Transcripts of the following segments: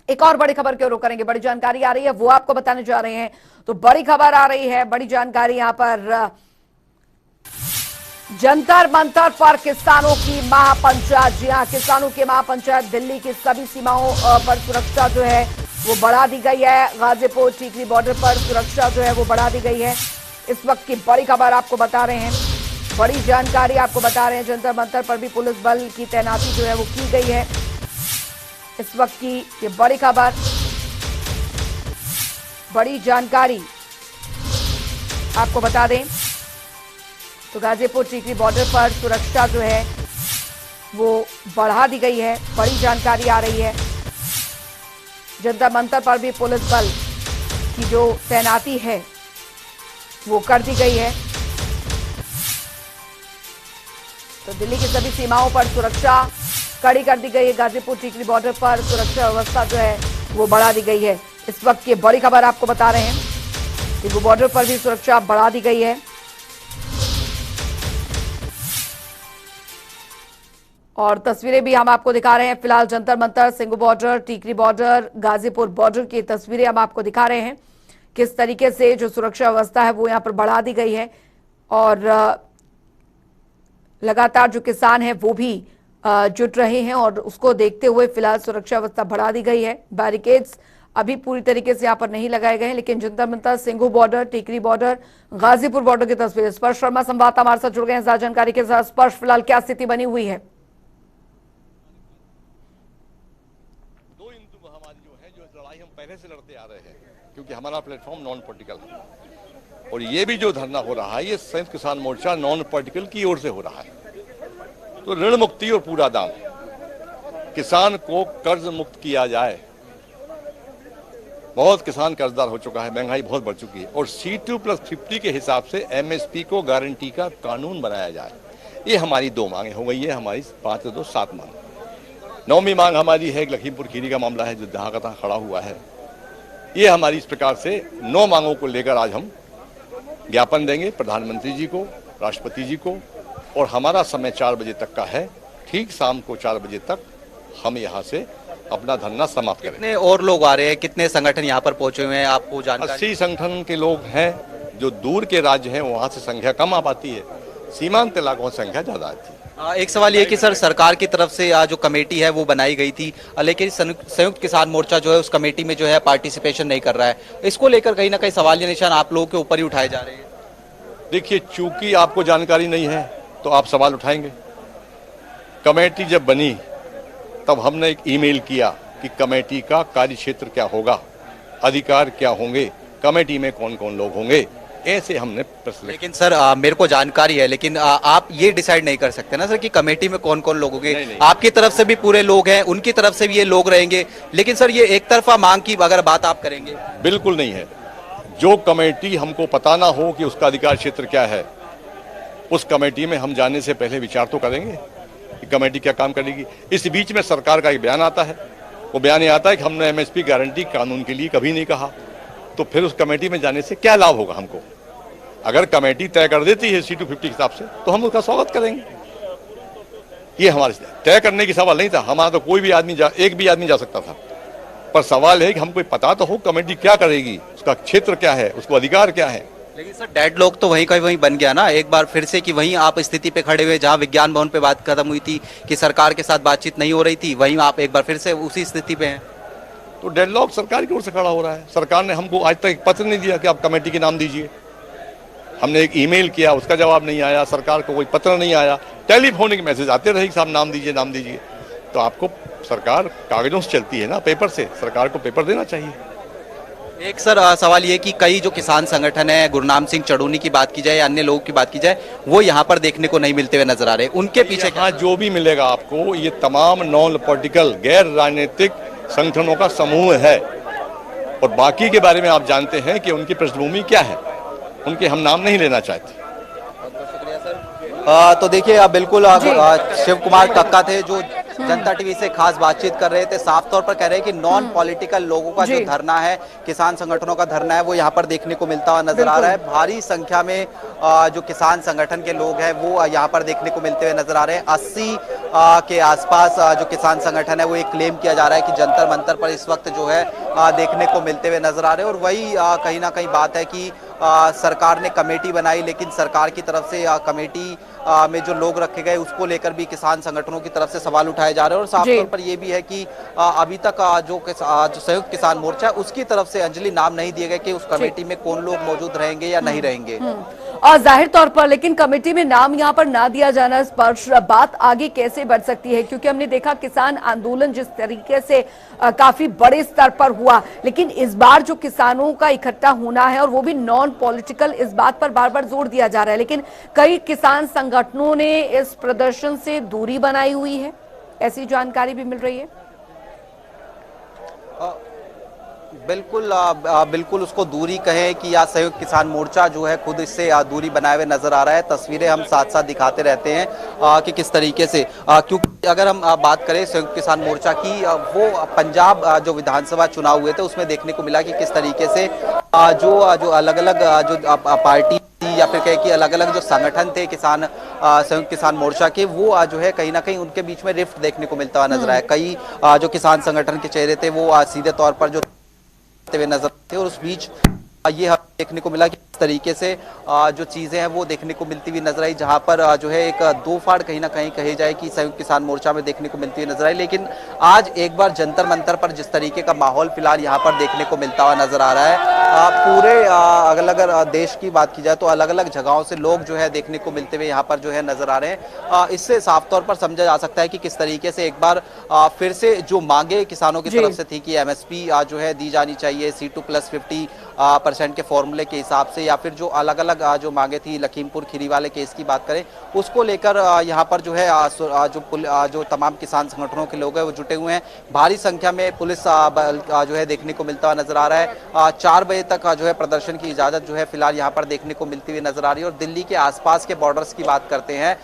एक और बड़ी खबर की ओर रुख करेंगे। बड़ी जानकारी आ रही है, वो आपको बताने जा रहे हैं। तो बड़ी खबर आ रही है, बड़ी जानकारी यहां पर जंतर मंतर पर किसानों की महापंचायत। जी हां, किसानों की महापंचायत। दिल्ली की सभी सीमाओं पर सुरक्षा जो है वो बढ़ा दी गई है। गाजीपुर टीकरी बॉर्डर पर सुरक्षा जो है वो बढ़ा दी गई है। इस वक्त की बड़ी खबर आपको बता रहे हैं, बड़ी जानकारी आपको बता रहे हैं। जंतर मंतर पर भी पुलिस बल की तैनाती जो है वो की गई है। इस वक्त की ये बड़ी खबर, बड़ी जानकारी आपको बता दें तो गाजीपुर टीकरी बॉर्डर पर सुरक्षा जो है वो बढ़ा दी गई है। बड़ी जानकारी आ रही है। जंतर मंतर पर भी पुलिस बल की जो तैनाती है वो कर दी गई है। तो दिल्ली की सभी सीमाओं पर सुरक्षा कड़ी कर दी गई है। गाजीपुर टीकरी बॉर्डर पर सुरक्षा व्यवस्था जो है वो बढ़ा दी गई है। इस वक्त की बड़ी खबर आपको बता रहे हैं कि वो बॉर्डर पर भी सुरक्षा बढ़ा दी गई है। और तस्वीरें भी हम आपको दिखा रहे हैं। फिलहाल Jantar Mantar, Singhu border, Tikri border, Ghazipur border की तस्वीरें हम आपको दिखा रहे हैं। किस तरीके से जो सुरक्षा व्यवस्था है वो यहां पर बढ़ा दी गई है। और लगातार जो किसान है वो भी जुट रहे हैं और उसको देखते हुए फिलहाल सुरक्षा व्यवस्था बढ़ा दी गई है। बैरिकेड्स अभी पूरी तरीके से यहां पर नहीं लगाए गए हैं, लेकिन Jantar Mantar, Singhu border, Tikri border, Ghazipur border की तस्वीर। स्पर्श शर्मा संवाददाता हमारे साथ जुड़ गए हैं ज्यादा जानकारी के साथ। स्पर्श, फिलहाल क्या स्थिति बनी हुई है? लड़ाई हम पहले से लड़ते आ रहे हैं, क्योंकि हमारा प्लेटफॉर्म नॉन पॉलिटिकल है। और ये भी जो धरना हो रहा है ये संयुक्त किसान मोर्चा नॉन पॉलिटिकल की ओर से हो रहा है। तो ऋण मुक्ति और पूरा दाम, किसान को कर्ज मुक्त किया जाए। बहुत किसान कर्जदार हो चुका है, महंगाई बहुत बढ़ चुकी है। और C2+50 के हिसाब से MSP को गारंटी का कानून बनाया जाए। ये हमारी 2 मांगे हो गई है। हमारी 5 से 2 7 मांग। 9वीं मांग हमारी है, लखीमपुर खीरी का मामला है जो जहां का तहां खड़ा हुआ है। ये हमारी इस प्रकार से 9 मांगों को लेकर आज हम ज्ञापन देंगे प्रधानमंत्री जी को, राष्ट्रपति जी को। और हमारा समय 4 बजे तक का है। ठीक शाम को 4 बजे तक हम यहाँ से अपना धरना समाप्त करें। कितने और लोग आ रहे हैं, कितने संगठन यहाँ पर पहुंचे हुए हैं, आपको जानकारी? 80 संगठन के लोग हैं। जो दूर के राज्य हैं वहां से संख्या कम आ पाती है, सीमांत इलाकों से संख्या ज्यादा आती है। एक सवाल ये कि सर, सरकार की तरफ से जो कमेटी है वो बनाई गई थी, लेकिन संयुक्त किसान मोर्चा जो है उस कमेटी में जो है पार्टिसिपेशन नहीं कर रहा है। इसको लेकर कहीं ना कहीं सवाल या निशान आप लोगों के ऊपर ही उठाए जा रहे हैं। देखिए, चूंकि आपको जानकारी नहीं है तो आप सवाल उठाएंगे। कमेटी जब बनी तब हमने एक ईमेल किया कि कमेटी का कार्य क्षेत्र क्या होगा, अधिकार क्या होंगे, कमेटी में कौन कौन लोग होंगे, ऐसे हमने प्रश्न। लेकिन सर मेरे को जानकारी है, लेकिन आप ये डिसाइड नहीं कर सकते ना सर कि कमेटी में कौन कौन लोग होंगे। आपकी तरफ से भी पूरे लोग हैं, उनकी तरफ से भी ये लोग रहेंगे। लेकिन सर ये एक तरफा मांग की अगर बात आप करेंगे, बिल्कुल नहीं है। जो कमेटी हमको पता ना हो कि उसका अधिकार क्षेत्र क्या है, उस कमेटी में हम जाने से पहले विचार तो करेंगे कि कमेटी क्या काम करेगी। इस बीच में सरकार का एक बयान आता है। वो बयान ये आता है कि हमने MSP गारंटी कानून के लिए कभी नहीं कहा। तो फिर उस कमेटी में जाने से क्या लाभ होगा हमको? अगर कमेटी तय कर देती है C250 के हिसाब से तो हम उसका स्वागत करेंगे। ये हमारे तय करने की सवाल नहीं था। हमारा तो कोई भी आदमी एक भी आदमी जा सकता था। पर सवाल है कि हमको पता तो हो कमेटी क्या करेगी, उसका क्षेत्र क्या है, उसको अधिकार क्या है। लेकिन सर डेड लॉक तो वहीं का वहीं बन गया ना एक बार फिर से, कि वहीं आप स्थिति पे खड़े हुए जहां विज्ञान भवन पे बात खत्म हुई थी कि सरकार के साथ बातचीत नहीं हो रही थी, वहीं आप एक बार फिर से उसी स्थिति पे हैं। तो डेडलॉक सरकार की ओर से खड़ा हो रहा है। सरकार ने हमको आज तक एक पत्र नहीं दिया कि आप कमेटी के नाम दीजिए। हमने एक ईमेल किया, उसका जवाब नहीं आया। सरकार को कोई पत्र नहीं आया। टेलीफोनिक मैसेज आते रहे कि साहब नाम दीजिए, नाम दीजिए। तो आपको सरकार कागजों से चलती है ना, पेपर से। सरकार को पेपर देना चाहिए। एक सर सवाल ये कि कई जो किसान संगठन है, गुरनाम सिंह चड़ूनी की बात की जाए या अन्य लोगों की बात की जाए, वो यहाँ पर देखने को नहीं मिलते हुए नजर आ रहे हैं। उनके पीछे हाँ, जो भी मिलेगा आपको, ये तमाम नॉन पॉलिटिकल गैर राजनीतिक संगठनों का समूह है। और बाकी के बारे में आप जानते हैं कि उनकी पृष्ठभूमि क्या है। उनके हम नाम नहीं लेना चाहते। तो देखिए बिल्कुल शिव कुमार कक्का थे जो जनता टीवी से खास बातचीत कर रहे थे, साफ तौर पर कह रहे हैं कि नॉन पॉलिटिकल लोगों का जो धरना है, किसान संगठनों का धरना है, वो यहाँ पर देखने को मिलता हुआ नजर आ रहा है। भारी संख्या में जो किसान संगठन के लोग हैं वो यहाँ पर देखने को मिलते हुए नजर आ रहे हैं। 80 के आसपास जो किसान संगठन है वो एक क्लेम किया जा रहा है कि जंतर मंतर पर इस वक्त जो है देखने को मिलते हुए नजर आ रहे हैं। और वही कहीं ना कहीं बात है कि सरकार ने कमेटी बनाई, लेकिन सरकार की तरफ से कमेटी में जो लोग रखे गए उसको लेकर भी किसान संगठनों की तरफ से सवाल उठाए जा रहे हैं। और साफ तौर पर यह भी है कि अभी तक जो संयुक्त किसान मोर्चा उसकी तरफ से अंजलि नाम नहीं दिए गए कि उस कमेटी में कौन लोग मौजूद रहेंगे या नहीं रहेंगे। और जाहिर तौर पर लेकिन कमेटी में नाम यहाँ पर ना दिया जाना स्पर्श बात आगे कैसे बढ़ सकती है, क्योंकि हमने देखा किसान आंदोलन जिस तरीके से काफी बड़े स्तर पर हुआ, लेकिन इस बार जो किसानों का इकट्ठा होना है और वो भी नॉन पॉलिटिकल, इस बात पर बार बार जोर दिया जा रहा है, लेकिन कई किसान संगठनों ने इस प्रदर्शन से दूरी बनाई हुई है, ऐसी जानकारी भी मिल रही है। बिल्कुल उसको दूरी कहें कि या संयुक्त किसान मोर्चा जो है खुद इससे दूरी बनाए हुए नजर आ रहा है। तस्वीरें हम साथ साथ दिखाते रहते हैं कि किस तरीके से, क्योंकि अगर हम बात करें संयुक्त किसान मोर्चा की, वो पंजाब जो विधानसभा चुनाव हुए थे उसमें देखने को मिला कि किस तरीके से जो अलग अलग जो पार्टी या फिर कहे कि अलग अलग जो संगठन थे किसान संयुक्त किसान मोर्चा के, वो जो है कहीं ना कहीं उनके बीच में रिफ्ट देखने को मिलता हुआ नजर आया। कई जो किसान संगठन के चेहरे थे वो सीधे तौर पर जो नजर थे, और उस बीच ये देखने को मिला कि इस तरीके से जो चीजें हैं वो देखने को मिलती हुई नजर आई, जहां पर जो है एक दो फाड़ कहीं ना कहीं कही जाए कि संयुक्त किसान मोर्चा में देखने को मिलती हुई नजर आई। लेकिन आज एक बार जंतर मंतर पर जिस तरीके का माहौल फिलहाल यहाँ पर देखने को मिलता हुआ नजर आ रहा है, पूरे अगर देश की बात की जाए तो अलग अलग जगहों से लोग जो है देखने को मिलते हुए यहाँ पर जो है नजर आ रहे हैं। इससे साफ तौर पर समझा जा सकता है कि किस तरीके से एक बार फिर से जो मांगे किसानों की तरफ से थी कि एमएसपी जो है दी जानी चाहिए C2+50% के फॉर्मूले के हिसाब से, या फिर जो अलग अलग जो मांगे थी लखीमपुर खीरी वाले केस की बात करें, उसको लेकर यहाँ पर जो है जो तमाम किसान संगठनों के लोग हैं वो जुटे हुए हैं। भारी संख्या में पुलिस बल जो है देखने को मिलता हुआ नजर आ रहा है। 4 बजे तक जो है प्रदर्शन की इजाजत जो है फिलहाल यहाँ पर देखने को मिलती हुई नजर आ रही है। और दिल्ली के आसपास के बॉर्डर्स की बात करते हैं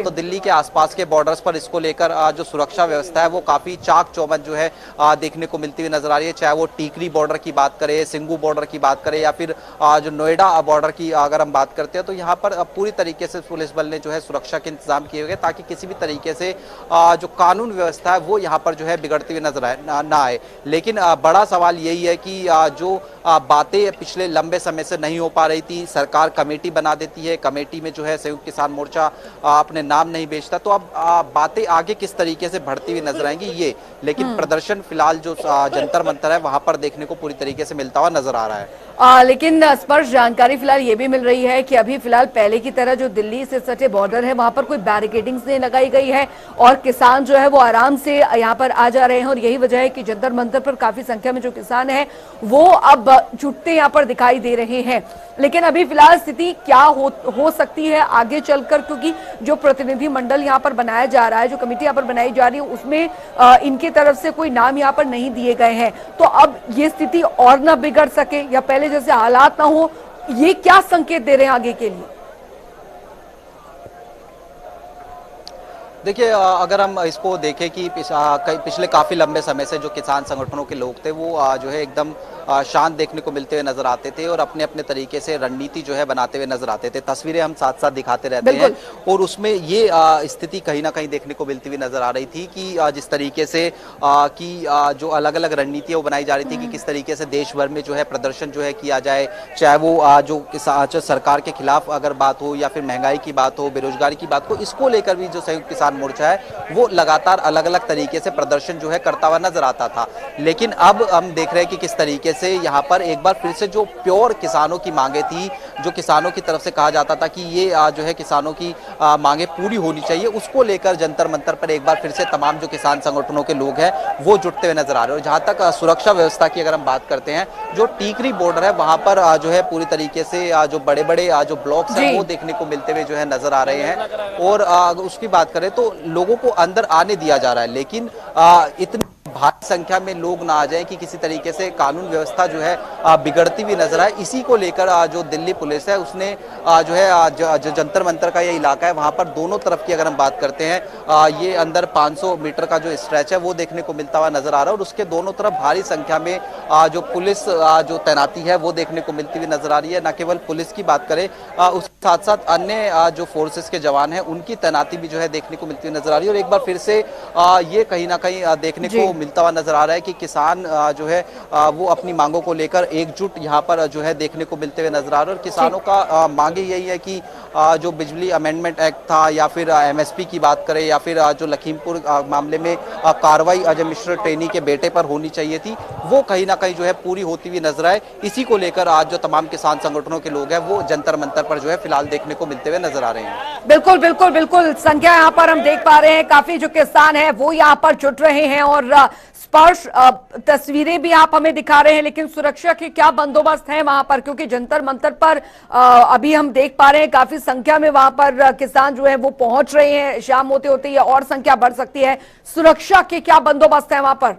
तो दिल्ली के आसपास के बॉर्डर्स पर इसको लेकर जो सुरक्षा व्यवस्था है वो काफी चाक चौबंद जो है देखने को मिलती हुई नजर आ रही है। चाहे वो टीकरी बॉर्डर की बात करें, सिंगू बॉर्डर की बात करें, या फिर जो नोएडा बॉर्डर की अगर हम बात करते हैं, तो यहाँ पर पूरी तरीके से पुलिस बल ने जो है सुरक्षा के इंतजाम किए हुए ताकि किसी भी तरीके से जो कानून व्यवस्था है वो यहाँ पर जो है बिगड़ती हुई नजर ना आए। लेकिन बड़ा सवाल यही है कि जो बातें पिछले लंबे समय से नहीं हो पा रही थी, सरकार कमेटी बना देती है, कमेटी में जो है संयुक्त किसान मोर्चा अपने नाम नहीं बेचता, तो अब बातें आगे किस तरीके से बढ़ती हुई नजर आएंगी ये। लेकिन प्रदर्शन फिलहाल जो जंतर मंतर है वहां पर देखने को पूरी तरीके से मिलता हुआ नजर आ रहा है। लेकिन स्पर्श जानकारी फिलहाल ये भी मिल रही है कि अभी फिलहाल पहले की तरह जो दिल्ली से सटे बॉर्डर है वहां पर कोई बैरिकेडिंग्स नहीं लगाई गई है और किसान जो है वो आराम से यहाँ पर आ जा रहे हैं। और यही वजह है कि जंतर मंतर पर काफी संख्या में जो किसान है वो अब जुटते यहाँ पर दिखाई दे रहे हैं। लेकिन अभी फिलहाल स्थिति क्या हो सकती है आगे चलकर, क्योंकि जो प्रतिनिधि मंडल यहाँ पर बनाया जा रहा है, जो कमेटी यहाँ पर बनाई जा रही है, उसमें इनकी तरफ से कोई नाम यहाँ पर नहीं दिए गए हैं। तो अब ये स्थिति और ना बिगड़ सके या पहले जैसे हालात ना हो, ये क्या संकेत दे रहे हैं आगे के लिए? देखिए, अगर हम इसको देखें कि पिछले काफी लंबे समय से जो किसान संगठनों के लोग थे वो जो है एकदम शांत देखने को मिलते हुए नजर आते थे और अपने अपने तरीके से रणनीति जो है बनाते हुए नजर आते थे। तस्वीरें हम साथ साथ दिखाते रहते हैं और उसमें ये स्थिति कहीं ना कहीं देखने को मिलती हुई नजर आ रही थी कि जिस तरीके से कि जो अलग अलग रणनीतियां बनाई जा रही थी कि किस तरीके से देश भर में जो है प्रदर्शन जो है किया जाए, चाहे वो जो सरकार के खिलाफ अगर बात हो या फिर महंगाई की बात हो, बेरोजगारी की बात हो, इसको लेकर भी जो संयुक्त किसान मोर्चा है वो लगातार अलग अलग तरीके से प्रदर्शन जो है करता हुआ नजर आता था। लेकिन अब हम देख रहे हैं कि किस तरीके से यहाँ पर एक बार फिर से जो प्योर किसानों की मांगे थी, जो किसानों की तरफ से कहा जाता था कि ये जो है किसानों की मांगे पूरी होनी चाहिए, उसको लेकर जंतर मंतर पर एक बार फिर से तमाम जो किसान संगठनों के लोग हैं वो जुटते हुए नजर आ रहे हैं। और जहां तक सुरक्षा व्यवस्था की अगर हम बात करते हैं, जो टीकरी बॉर्डर है वहां पर जो है पूरी तरीके से जो बड़े बड़े जो ब्लॉक्स हैं वो देखने को मिलते हुए जो है नजर आ रहे हैं। और उसकी बात करें तो लोगों को अंदर आने दिया जा रहा है, लेकिन इतनी भारी संख्या में लोग ना आ जाएं कि किसी तरीके से कानून व्यवस्था जो है बिगड़ती हुई नजर आए। इसी को लेकर जो दिल्ली पुलिस है उसने जो है जो जंतर मंतर का ये इलाका है वहां पर दोनों तरफ की अगर हम बात करते हैं ये अंदर 500 मीटर का जो स्ट्रेच है वो देखने को मिलता हुआ नजर आ रहा है और उसके दोनों तरफ भारी संख्या में जो पुलिस जो तैनाती है वो देखने को मिलती हुई नजर आ रही है। न केवल पुलिस की बात करें उसके साथ साथ अन्य जो फोर्सेस के जवान हैं उनकी तैनाती भी जो है देखने को मिलती हुई नजर आ रही है। और एक बार फिर से ये कहीं ना कहीं देखने को मिलता हुआ नजर आ रहा है कि किसान जो है वो अपनी मांगों को लेकर एकजुट यहाँ पर जो है देखने को मिलते हुए नजर आ रहे हैं। और किसानों का मांगे यही है कि जो बिजली अमेंडमेंट एक्ट था या फिर एमएसपी की बात करें या फिर जो लखीमपुर मामले में कार्रवाई अजय मिश्र ट्रेनी के बेटे पर होनी चाहिए थी वो कहीं ना कहीं जो है पूरी होती हुई नजर आए। इसी को लेकर आज जो तमाम किसान संगठनों के लोग हैं वो जंतर मंतर पर जो है फिलहाल देखने को मिलते हुए नजर आ रहे हैं। बिल्कुल बिल्कुल बिल्कुल संख्या यहाँ पर हम देख पा रहे हैं, काफी जो किसान हैं वो यहाँ पर जुट रहे हैं और स्पर्श तस्वीरें भी आप हमें दिखा रहे हैं। लेकिन सुरक्षा के क्या बंदोबस्त है वहां पर, क्योंकि जंतर मंतर पर अभी हम देख पा रहे हैं काफी संख्या में वहां पर किसान जो है वो पहुंच रहे हैं। शाम होते होते ये और संख्या बढ़ सकती है। सुरक्षा के क्या बंदोबस्त है वहां पर?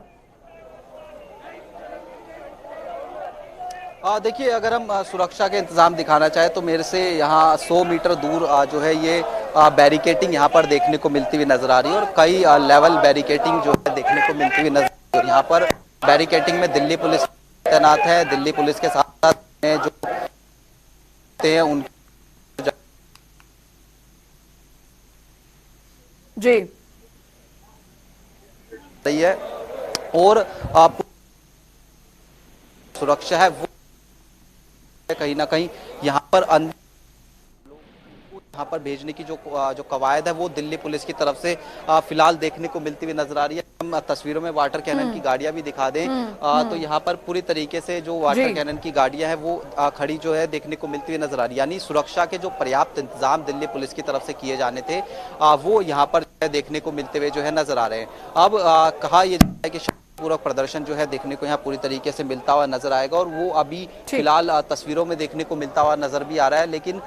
देखिए अगर हम सुरक्षा के इंतजाम दिखाना चाहे तो मेरे से यहाँ 100 मीटर दूर जो है ये बैरिकेटिंग यहाँ पर देखने को मिलती हुई नजर आ रही है और कई लेवल बैरिकेटिंग जो है देखने को मिलती हुई नजर आ रही है। यहाँ पर बैरिकेटिंग में दिल्ली पुलिस तैनात है। दिल्ली पुलिस के साथ साथ जो हैं उनकी जी सही है और सुरक्षा है वो कहीं ना कहीं यहाँ पर यहाँ पर भेजने की जो कवायद है वो दिल्ली पुलिस की तरफ से फिलहाल देखने को मिलती हुई नजर आ रही है। हम तस्वीरों में वाटर कैनन की गाड़ियां भी दिखा दें तो यहाँ पर पूरी तरीके से जो वाटर कैनन की गाड़ियां हैं वो खड़ी जो है देखने को मिलती हुई नजर आ रही है। यानी सुरक्षा के जो पर्याप्त इंतजाम दिल्ली पुलिस की तरफ से किए जाने थे वो यहाँ पर देखने को मिलते हुए जो है नजर आ रहे हैं। अब कहा यह जाता है कि पूरा प्रदर्शन जो है देखने को यहाँ पूरी तरीके से मिलता हुआ नजर आएगा और वो अभी फिलहाल तस्वीरों में देखने को मिलता हुआ नजर भी आ रहा है। लेकिन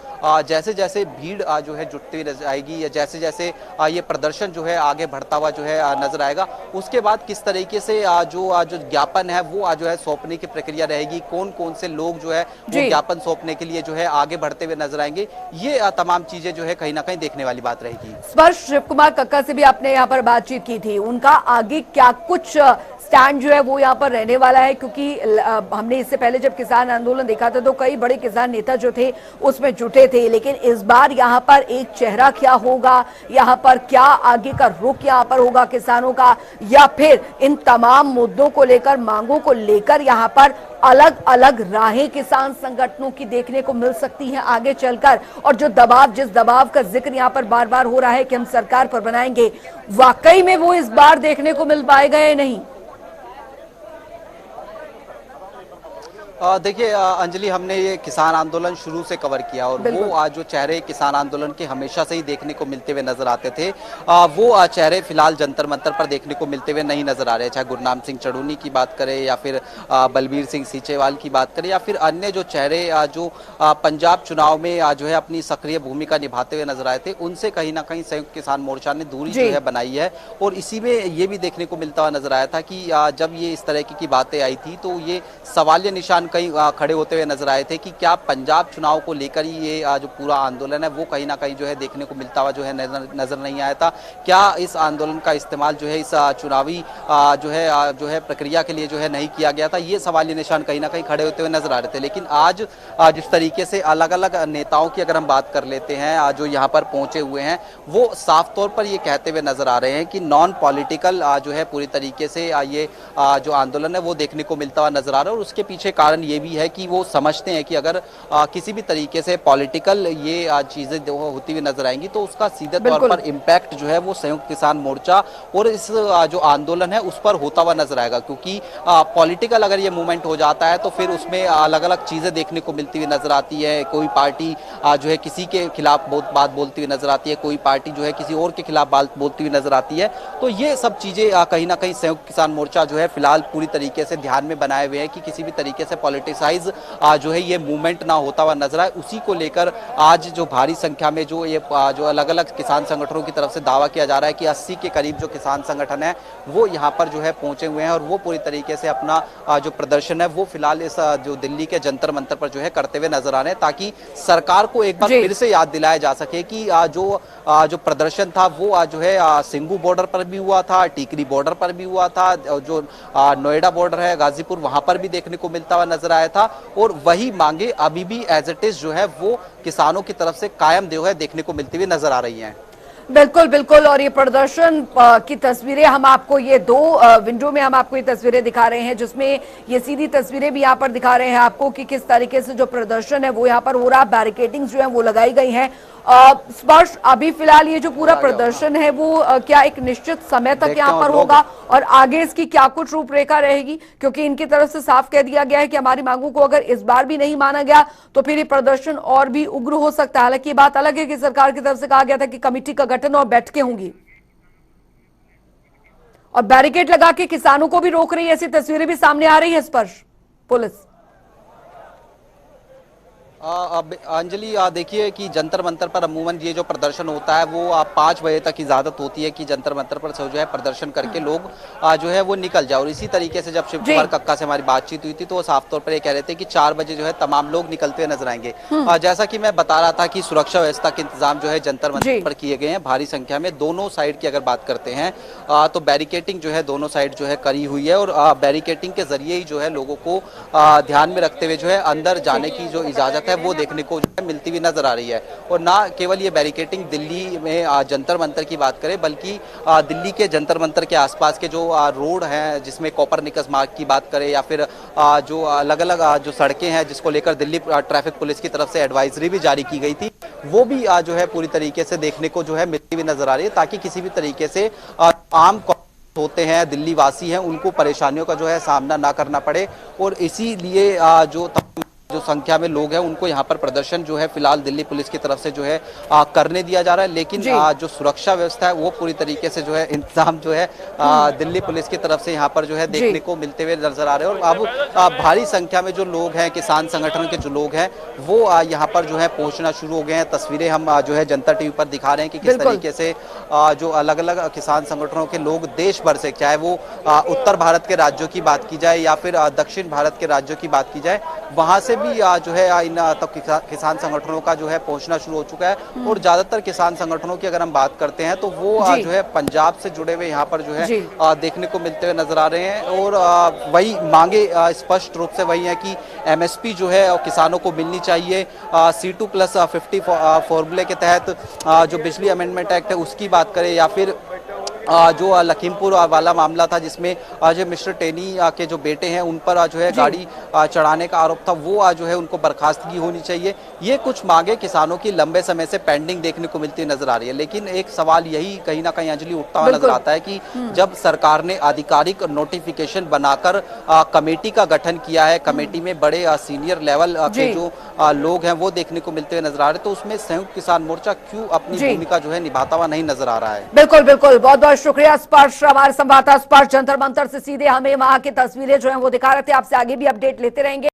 जैसे जैसे भीड़ जो है जुटती हुई नजर आएगी या जैसे जैसे ये प्रदर्शन जो है आगे बढ़ता हुआ जो है नजर आएगा उसके बाद किस तरीके से जो ज्ञापन है वो जो है सौंपने की प्रक्रिया रहेगी, कौन कौन से लोग जो है वो ज्ञापन सौंपने के लिए जो है आगे बढ़ते हुए नजर आएंगे, ये तमाम चीजें जो है कहीं ना कहीं देखने वाली बात रहेगी। स्पर्श शिव कुमार कक्का से भी आपने यहाँ पर बातचीत की थी, उनका आगे क्या कुछ स्टैंड जो है वो यहाँ पर रहने वाला है? क्योंकि हमने इससे पहले जब किसान आंदोलन देखा था तो कई बड़े किसान नेता जो थे उसमें जुटे थे, लेकिन इस बार यहाँ पर एक चेहरा क्या होगा, यहाँ पर क्या आगे का रुख यहाँ पर होगा किसानों का, या फिर इन तमाम मुद्दों को लेकर मांगों को लेकर यहाँ पर अलग अलग राहें किसान संगठनों की देखने को मिल सकती हैं आगे चलकर? और जो दबाव, जिस दबाव का जिक्र यहाँ पर बार बार हो रहा है कि हम सरकार पर बनाएंगे, वाकई में वो इस बार देखने को मिल पाएगा या नहीं? देखिए अंजलि, हमने ये किसान आंदोलन शुरू से कवर किया और वो आज जो चेहरे किसान आंदोलन के हमेशा से ही देखने को मिलते हुए नजर आते थे वो चेहरे फिलहाल जंतर मंतर पर देखने को मिलते हुए नहीं नजर आ रहे। चाहे गुरनाम सिंह चढ़ूनी की बात करें या फिर बलबीर सिंह सीचेवाल की बात करें या फिर अन्य जो चेहरे जो पंजाब चुनाव में जो है अपनी सक्रिय भूमिका निभाते हुए नजर आए थे, उनसे कहीं ना कहीं संयुक्त किसान मोर्चा ने दूरी जो है बनाई है। और इसी में ये भी देखने को मिलता हुआ नजर आया था कि जब ये इस तरह की बातें आई थी तो ये सवालिया निशान कहीं खड़े होते हुए नजर आए थे कि क्या पंजाब चुनाव को लेकर ही ये जो पूरा आंदोलन है वो कहीं ना कहीं जो है देखने को मिलता हुआ जो है नजर नहीं आया था। क्या इस आंदोलन का इस्तेमाल जो है इस चुनावी जो है प्रक्रिया के लिए जो है नहीं किया गया था, ये सवालिया निशान कहीं ना कहीं खड़े होते हुए नजर आ रहे थे। लेकिन आज जिस तरीके से अलग अलग नेताओं की अगर हम बात कर लेते हैं जो यहाँ पर पहुंचे हुए हैं, वो साफ तौर पर ये कहते हुए नजर आ रहे हैं कि नॉन पॉलिटिकल जो है पूरी तरीके से ये जो आंदोलन है वो देखने को मिलता हुआ नजर आ रहा है। और उसके पीछे कारण ये भी है कि वो समझते हैं कि अगर किसी भी तरीके से पॉलिटिकल ये चीजें होती हुई नजर आएंगी तो उसका सीधे तौर पर इम्पैक्ट जो है वो संयुक्त किसान मोर्चा और इस जो आंदोलन है उस पर होता हुआ नजर आएगा। क्योंकि पॉलिटिकल अगर ये मूवमेंट हो जाता है तो फिर उसमें अलग अलग चीजें देखने को मिलती हुई नजर आती है। कोई पार्टी जो है किसी के खिलाफ बहुत बात बोलती हुई नजर आती है, कोई पार्टी जो है किसी और के खिलाफ बात बोलती हुई नजर आती है। तो ये सब चीजें कहीं ना कहीं संयुक्त किसान मोर्चा जो है फिलहाल पूरी तरीके से ध्यान में बनाए हुए हैं कि किसी भी तरीके से पॉलिटिसाइज जो है ये मूवमेंट ना होता हुआ नजर आए, उसी को लेकर आज जो भारी संख्या में जो ये जो अलग अलग किसान संगठनों की तरफ से दावा किया जा रहा है कि 80 के करीब जो किसान संगठन है वो यहाँ पर जो है पहुंचे हुए हैं और वो पूरी तरीके से अपना जो प्रदर्शन है वो फिलहाल इस जो दिल्ली के जंतर मंतर पर जो है करते हुए नजर आ रहे हैं, ताकि सरकार को एक बार फिर से याद दिलाया जा सके कि जो प्रदर्शन था वो जो है सिंगू बॉर्डर पर भी हुआ था, टीकरी बॉर्डर पर भी हुआ था, जो नोएडा बॉर्डर है गाजीपुर वहां पर भी देखने को मिलता हुआ नजर आया था, और वही मांगे अभी भी एज इट इज जो है वो किसानों की तरफ से कायम जो है देखने को मिलती हुई नजर आ रही हैं। बिल्कुल बिल्कुल। और ये प्रदर्शन की तस्वीरें हम आपको ये दो विंडो में हम आपको ये तस्वीरें दिखा रहे हैं, जिसमें ये सीधी तस्वीरें भी यहाँ पर दिखा रहे हैं आपको कि किस तरीके से जो प्रदर्शन है वो यहाँ पर हो रहा है। बैरिकेडिंग जो है वो लगाई गई है। स्पर्श, अभी फिलहाल ये जो पूरा प्रदर्शन है वो क्या एक निश्चित समय तक यहाँ पर होगा और आगे इसकी क्या कुछ रूपरेखा रहेगी? क्योंकि इनकी तरफ से साफ कह दिया गया है कि हमारी मांगों को अगर इस बार भी नहीं माना गया तो फिर ये प्रदर्शन और भी उग्र हो सकता है। हालांकि ये बात अलग है कि सरकार की तरफ से कहा गया था कि कमेटी का गठन और बैठकें होंगी और बैरिकेड लगा के किसानों को भी रोक रही है, ऐसी तस्वीरें भी सामने आ रही है स्पर्श पुलिस। अंजलि, देखिए कि जंतर मंतर पर अमूमन ये जो प्रदर्शन होता है वो 5 बजे तक इजाजत होती है कि जंतर मंतर पर जो है प्रदर्शन करके लोग जो है वो निकल जाए, और इसी तरीके से जब शिव कुमार कक्का से हमारी बातचीत हुई थी तो वो साफ तौर पर ये कह रहे थे कि 4 बजे जो है तमाम लोग निकलते हुए नजर आएंगे। जैसा कि मैं बता रहा था कि सुरक्षा व्यवस्था के इंतजाम जो है जंतर मंतर पर किए गए हैं भारी संख्या में। दोनों साइड की अगर बात करते हैं तो बैरिकेटिंग जो है दोनों साइड जो है करी हुई है, और बैरिकेटिंग के जरिए ही जो है लोगों को ध्यान में रखते हुए जो है अंदर जाने की जो इजाजत है वो देखने को जो है मिलती हुई नजर आ रही है। और ना केवल ये बैरिकेटिंग दिल्ली में जंतर मंतर की बात करें, बल्कि दिल्ली के जंतर मंतर के आसपास के जो रोड हैं, जिसमें कोपरनिकस मार्ग की बात करें या फिर जो अलग अलग जो सड़कें हैं जिसको लेकर दिल्ली ट्रैफिक पुलिस की तरफ से एडवाइजरी भी जारी की गई थी, वो भी जो है पूरी तरीके से देखने को जो है मिलती हुई नजर आ रही है, ताकि किसी भी तरीके से आम होते हैं दिल्ली वासी हैं उनको परेशानियों का जो है सामना ना करना पड़े। और इसीलिए जो संख्या में लोग हैं उनको यहाँ पर प्रदर्शन जो है फिलहाल दिल्ली पुलिस की तरफ से जो है करने दिया जा रहा है, लेकिन जो सुरक्षा व्यवस्था है वो पूरी तरीके से जो है इंतजाम जो है दिल्ली पुलिस की तरफ से यहाँ पर जो है देखने को मिलते हुए नजर आ रहे हैं। और अब भारी संख्या में जो लोग हैं, किसान संगठन के जो लोग हैं वो यहाँ पर जो है पहुंचना शुरू हो गए हैं। तस्वीरें हम जो है जनता टीवी पर दिखा रहे हैं कि किस तरीके से जो अलग अलग किसान संगठनों के लोग देश भर से, चाहे वो उत्तर भारत के राज्यों की बात की जाए या फिर दक्षिण भारत के राज्यों की बात की जाए, वहां से भी जो है इन तब किसान संगठनों का जो है पहुंचना शुरू हो चुका है। और ज्यादातर किसान संगठनों की अगर हम बात करते हैं तो वो जो है पंजाब से जुड़े हुए यहाँ पर जो है देखने को मिलते हुए नजर आ रहे हैं। और वही मांगे स्पष्ट रूप से वही है कि एमएसपी जो है किसानों को मिलनी चाहिए। C2+50 फॉर्मूले के तहत जो बिजली अमेंडमेंट एक्ट है उसकी बात करें, या फिर जो लखीमपुर वाला मामला था जिसमें जो मिस्टर टेनी के जो बेटे हैं उन पर जो है गाड़ी चढ़ाने का आरोप था, वो जो है उनको बर्खास्तगी होनी चाहिए। ये कुछ मांगे किसानों की लंबे समय से पेंडिंग देखने को मिलती नजर आ रही है। लेकिन एक सवाल यही कहीं ना कहीं अंजलि उठता हुआ नजर आता है कि जब सरकार ने आधिकारिक नोटिफिकेशन बनाकर कमेटी का गठन किया है, कमेटी में बड़े सीनियर लेवल के जो लोग हैं वो देखने को मिलते हुए नजर आ रहे, तो उसमें संयुक्त किसान मोर्चा क्यों अपनी भूमिका जो है निभाता हुआ नहीं नजर आ रहा है? बिल्कुल बिल्कुल, बहुत बहुत शुक्रिया स्पर्श। हमारे संवाददाता स्पर्श जंतर मंतर से सीधे हमें वहां की तस्वीरें जो है वो दिखा रहे थे। आपसे आगे भी अपडेट लेते रहेंगे।